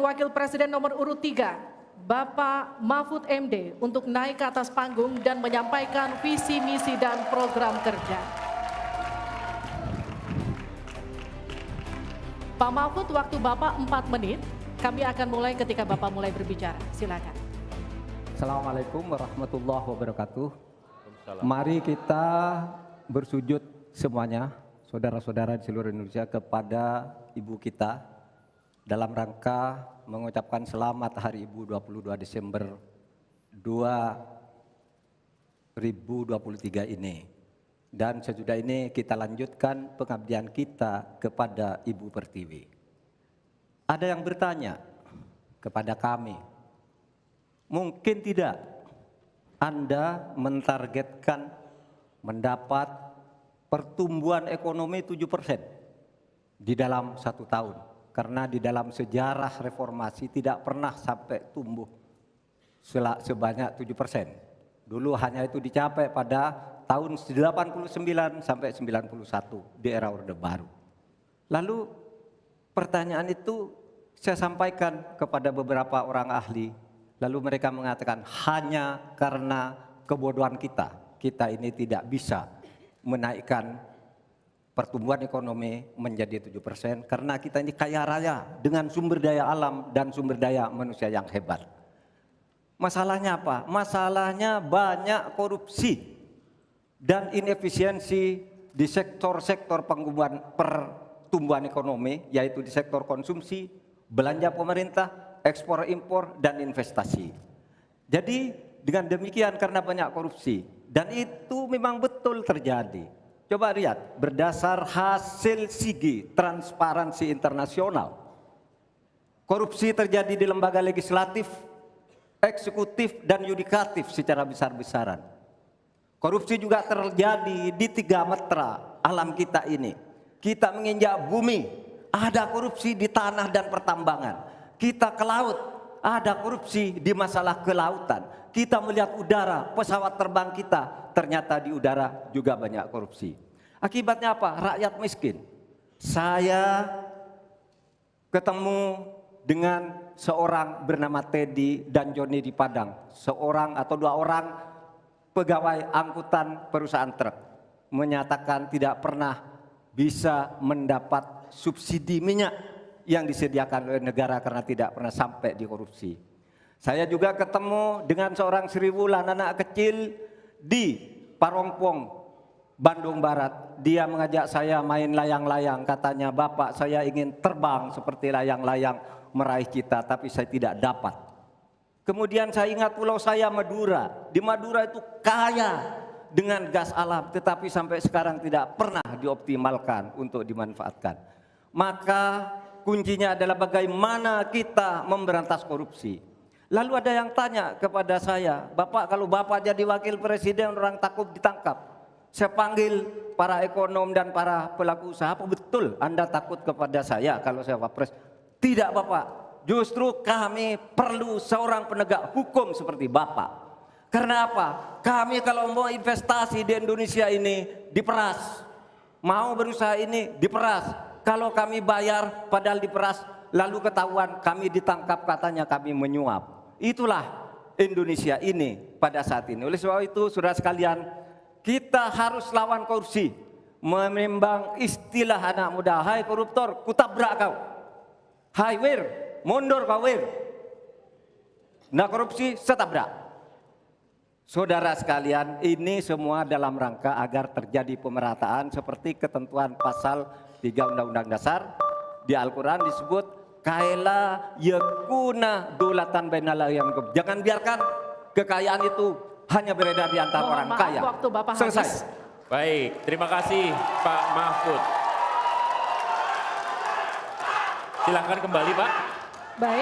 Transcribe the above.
Wakil Presiden nomor urut 3, Bapak Mahfud MD, untuk naik ke atas panggung dan menyampaikan visi, misi, dan program kerja. Pak Mahfud, waktu Bapak 4 menit. Kami akan mulai ketika Bapak mulai berbicara. Silakan. Assalamualaikum warahmatullahi wabarakatuh. Mari kita bersujud semuanya, saudara-saudara di seluruh Indonesia, kepada Ibu kita dalam rangka mengucapkan selamat Hari Ibu 22 Desember 2023 ini. Dan sesudah ini kita lanjutkan pengabdian kita kepada Ibu Pertiwi. Ada yang bertanya kepada kami, mungkin tidak Anda mentargetkan mendapat pertumbuhan ekonomi 7% di dalam 1 tahun. Karena di dalam sejarah reformasi tidak pernah sampai tumbuh sebanyak 7%. Dulu hanya itu dicapai pada tahun 89 sampai 91 di era Orde Baru. Lalu pertanyaan itu saya sampaikan kepada beberapa orang ahli, lalu mereka mengatakan hanya karena kebodohan kita ini tidak bisa menaikkan pertumbuhan ekonomi menjadi 7% karena kita ini kaya raya dengan sumber daya alam dan sumber daya manusia yang hebat. Masalahnya apa? Masalahnya banyak korupsi dan inefisiensi di sektor-sektor pertumbuhan ekonomi, yaitu di sektor konsumsi, belanja pemerintah, ekspor impor, dan investasi. Jadi dengan demikian karena banyak korupsi, dan itu memang betul terjadi. Coba lihat, berdasar hasil SIGI, Transparansi Internasional, korupsi terjadi di lembaga legislatif, eksekutif, dan yudikatif secara besar-besaran. Korupsi juga terjadi di 3 metra alam kita ini. Kita menginjak bumi, ada korupsi di tanah dan pertambangan. Kita ke laut, ada korupsi di masalah kelautan. Kita melihat udara, pesawat terbang kita, ternyata di udara juga banyak korupsi. Akibatnya apa? Rakyat miskin. Saya ketemu dengan seorang bernama Teddy dan Joni di Padang. Seorang atau 2 orang pegawai angkutan perusahaan truk menyatakan tidak pernah bisa mendapat subsidi minyak yang disediakan oleh negara karena tidak pernah sampai di korupsi. Saya juga ketemu dengan seorang Sri Wulan, anak kecil di Parongpong, Bandung Barat. Dia mengajak saya main layang-layang, katanya, "Bapak, saya ingin terbang seperti layang-layang meraih cita, tapi saya tidak dapat." Kemudian saya ingat pulau saya, Madura. Di Madura itu kaya dengan gas alam, tetapi sampai sekarang tidak pernah dioptimalkan untuk dimanfaatkan. Maka kuncinya adalah bagaimana kita memberantas korupsi. Lalu ada yang tanya kepada saya, "Bapak, kalau Bapak jadi wakil presiden orang takut ditangkap." Saya panggil para ekonom dan para pelaku usaha, "Apa betul Anda takut kepada saya kalau saya wapres?" "Tidak, Bapak, justru kami perlu seorang penegak hukum seperti Bapak. Karena apa? Kami kalau mau investasi di Indonesia ini diperas, mau berusaha ini diperas. Kalau kami bayar padahal diperas, lalu ketahuan kami ditangkap katanya kami menyuap." Itulah Indonesia ini pada saat ini. Oleh sebab itu, saudara sekalian, kita harus lawan korupsi. Menimbang istilah anak muda, "Hai koruptor, kutabrak kau. Hai wir, mundur kau wir. Nah korupsi, setabrak." Saudara sekalian, ini semua dalam rangka agar terjadi pemerataan seperti ketentuan pasal 3 Undang-Undang Dasar. Di Al-Quran disebut kaila yakuna dulatan bainal yang. Jangan biarkan kekayaan itu hanya beredar di antara orang kaya. Waktu Bapak selesai. habis. Baik, terima kasih Pak Mahfud. Silakan kembali, Pak. Baik.